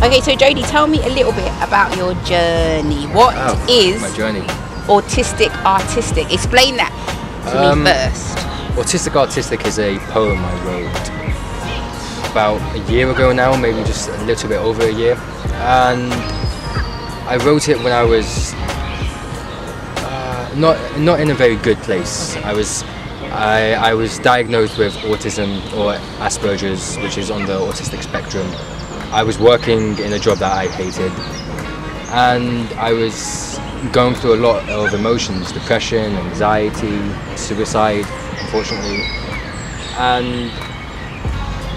Okay, so Jody, tell me a little bit about your journey. What is my journey? Autistic Artistic? Explain that to me first. Autistic Artistic is a poem I wrote about a year ago now, maybe just a little bit over a year. And I wrote it when I was not in a very good place. I was diagnosed with autism or Asperger's, which is on the autistic spectrum. I was working in a job that I hated, and I was going through a lot of emotions: depression, anxiety, suicide, unfortunately. And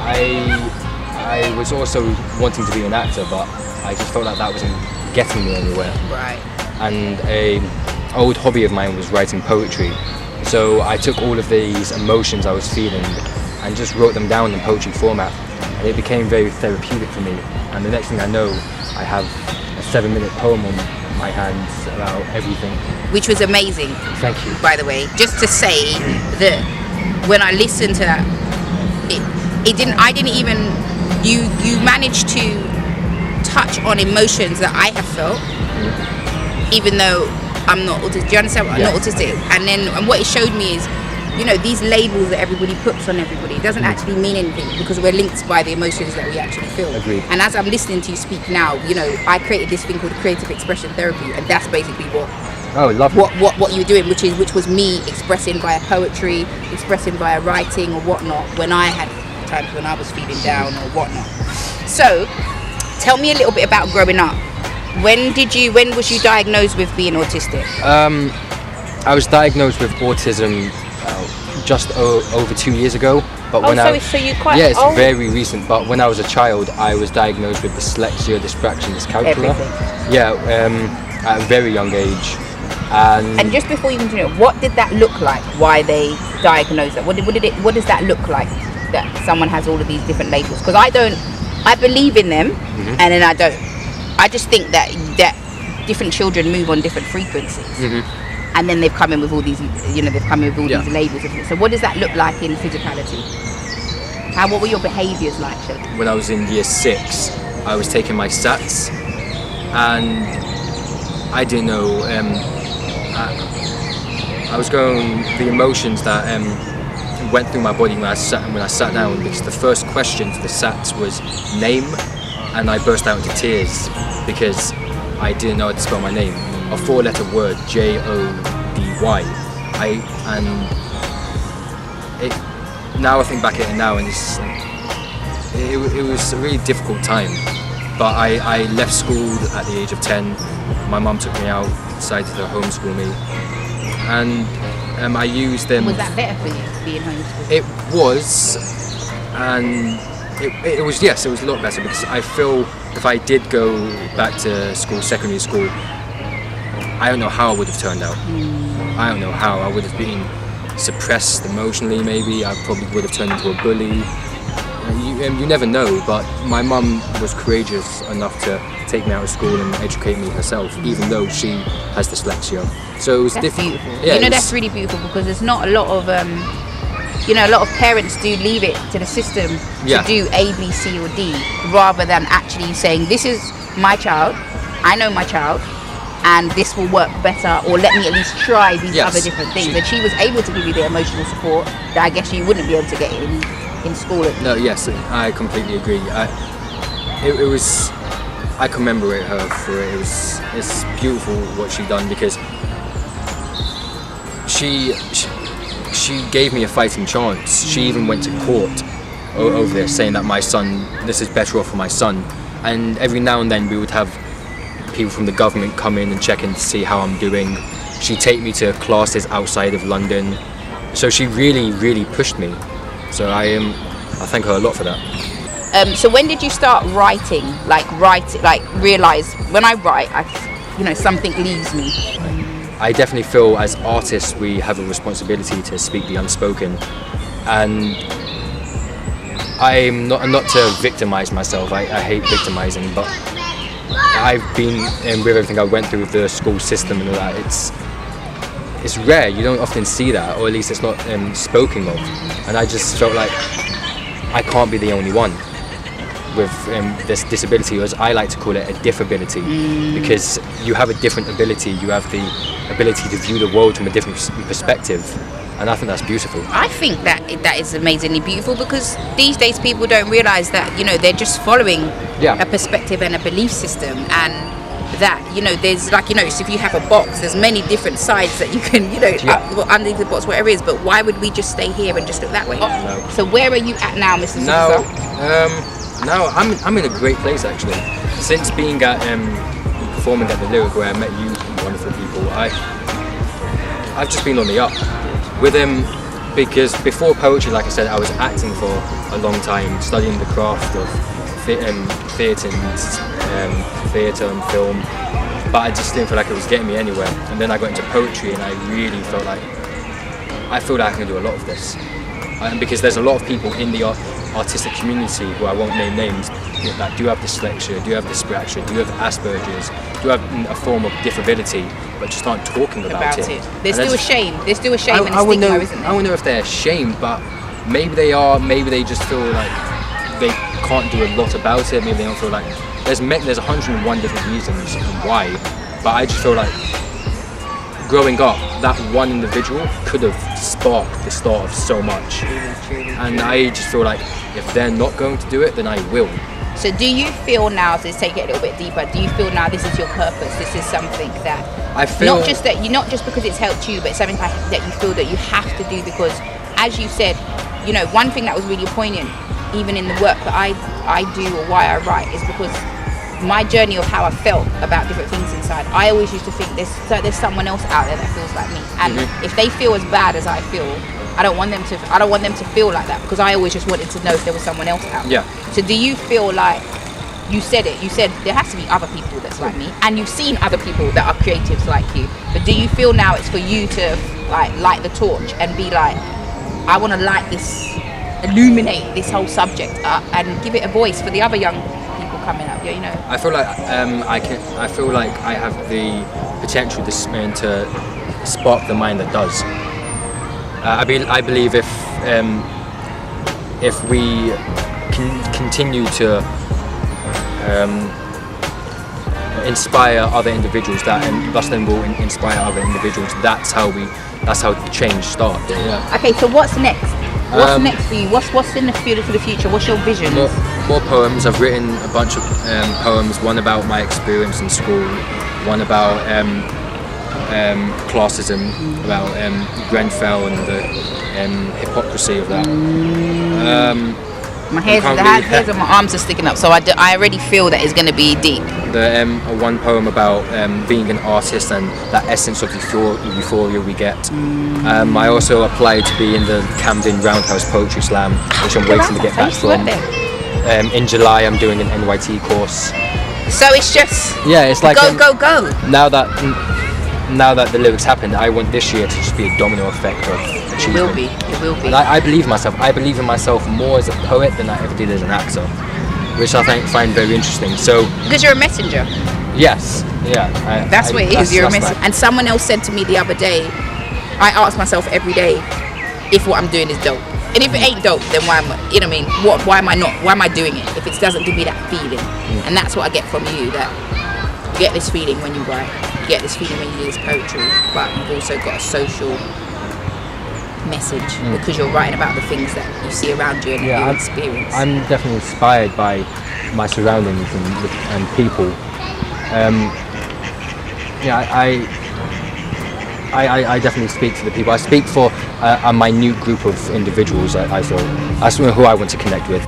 I was also wanting to be an actor, but I just felt like that wasn't getting me anywhere. Right. And an old hobby of mine was writing poetry. So I took all of these emotions I was feeling and just wrote them down in poetry format. And it became very therapeutic for me. And the next thing I know, I have a 7-minute poem on my hands about everything. Which was amazing. Thank you. By the way, just to say that when I listened to that, you managed to touch on emotions that I have felt, even though I'm not autistic. Do you understand? I'm not autistic. And what it showed me is, these labels that everybody puts on everybody doesn't actually mean anything, because we're linked by the emotions that we actually feel. Agreed. And as I'm listening to you speak now, I created this thing called creative expression therapy, and that's basically what you were doing, which was me expressing via poetry, expressing via writing or whatnot, when I had times when I was feeling down or whatnot. So tell me a little bit about growing up. When was you diagnosed with being autistic? I was diagnosed with autism just over 2 years ago. But so you're quite it's old? very recent. But when I was a child, I was diagnosed with dyslexia, dyspraxia, dyscalculia. Everything. Yeah, at a very young age. And just before you continue, what did that look like? Why they diagnosed that? What does that look like? That someone has all of these different labels? Because I believe in them, and then I don't. I just think that different children move on different frequencies, and then they've come in with all these, these labels. So what does that look like in physicality? What were your behaviours like? When I was in year 6, I was taking my SATs, and I didn't know. I was going the emotions that went through my body when I sat down, because the first question for the SATs was name, and I burst out into tears because I didn't know how to spell my name. A 4-letter word, Jody. Now I think back at it now, and it was a really difficult time. But I left school at the age of 10. My mum took me out, decided to homeschool me, and I used them. Was that better for you, being homeschooled? It was, and it was, yes, it was a lot better, because I feel if I did go back to school, secondary school, I don't know how I would have turned out. I don't know how. I would have been suppressed emotionally, maybe. I probably would have turned into a bully. You never know, but my mum was courageous enough to take me out of school and educate me herself, even though she has dyslexia. So it was different. Beautiful. Yeah, that's really beautiful, because there's not a lot of a lot of parents do leave it to the system to do A, B, C or D, rather than actually saying, this is my child, I know my child, and this will work better, or let me at least try these other different things. And she was able to give you the emotional support that I guess you wouldn't be able to get in school. No, yes, I completely agree. It was, I commemorate her for it. It's beautiful what she done, because she gave me a fighting chance. She even went to court over this, saying that this is better off for my son. And every now and then we would have people from the government come in and check in to see how I'm doing. She'd take me to classes outside of London. So she really, really pushed me. So I thank her a lot for that. So when did you start writing? Like realize when I write, something leaves me. I definitely feel as artists we have a responsibility to speak the unspoken, and I'm not to victimize myself. I hate victimizing, but I've been with everything I went through with the school system and all that. It's rare. You don't often see that, or at least it's not spoken of. And I just felt like I can't be the only one. with this disability, or as I like to call it, a diffability, because you have a different ability. You have the ability to view the world from a different perspective, and I think that's beautiful. I think that is amazingly beautiful, because these days people don't realise that, you know, they're just following a perspective and a belief system, and that, you know, there's, like, you know, so if you have a box, there's many different sides that you can, you know, underneath the box, whatever it is, but why would we just stay here and just look that way? No. So where are you at now, Mr. Now, Superstar? now I'm in a great place, actually. Since being at performing at the Lyric, where I met you wonderful people, I've just been on the up with him, because before poetry, like I said, I was acting for a long time, studying the craft of theatre and film, but I just didn't feel like it was getting me anywhere. And then I got into poetry, and I really felt like I can do a lot of this, because there's a lot of people in the artistic community, who I won't name names, that do have dyslexia, do have dyspraxia, do have Asperger's, do have a form of disability, but just aren't talking about it. There's still a shame. There's still a shame and a stigma, isn't there? I wonder if they're ashamed, but maybe they are. Maybe they just feel like they can't do a lot about it. Maybe they don't feel like there's 101 different reasons why, but I just feel like growing up, that one individual could have sparked the start of so much. Truly. And I just feel like if they're not going to do it, then I will. So do you feel now, to take it a little bit deeper, do you feel now this is your purpose? This is something that I feel, not just because it's helped you, but something that you feel that you have to do, because, as you said, you know, one thing that was really poignant, even in the work that I do or why I write, is because my journey of how I felt about different things inside, I always used to think there's someone else out there that feels like me, and if they feel as bad as I feel, I don't want them to feel like that, because I always just wanted to know if there was someone else out there. So do you feel like, you said there has to be other people that's like me, and you've seen other people that are creatives like you, but do you feel now it's for you to light the torch and be like, I want to illuminate this whole subject up and give it a voice for the other young people coming up? You know, I feel like I feel like I have the potential to spark the mind that does. I believe if we can continue to inspire other individuals, and thus then will inspire other individuals, that's how change starts. Yeah. Okay, so what's next? What's next for you? What's in the field for the future? What's your vision? More poems. I've written a bunch of poems. One about my experience in school. One about classism, about Grenfell and the hypocrisy of that. My hairs on my arms are sticking up, so I already feel that it's going to be deep. The one poem about being an artist and that essence of euphoria we get. I also applied to be in the Camden Roundhouse Poetry Slam, which I'm waiting to get back from. In July, I'm doing an NYT course. So it's just it's like go. Now that the lyrics happened, I want this year to just be a domino effect of achievement. It will be. And I believe in myself. I believe in myself more as a poet than I ever did as an actor, which I find very interesting. So because you're a messenger. Yes. Yeah. That's what it is. You're a messenger. And someone else said to me the other day, I ask myself every day if what I'm doing is dope. And if it ain't dope, then why am I? You know what I mean? Why am I not? Why am I doing it if it doesn't give me that feeling? And that's what I get from you. That you get this feeling when you write. You get this feeling when you do this poetry, but you've also got a social message because you're writing about the things that you see around you and you experience. I'm definitely inspired by my surroundings and people. I definitely speak to the people. I speak for a minute group of individuals. I feel that's who I want to connect with.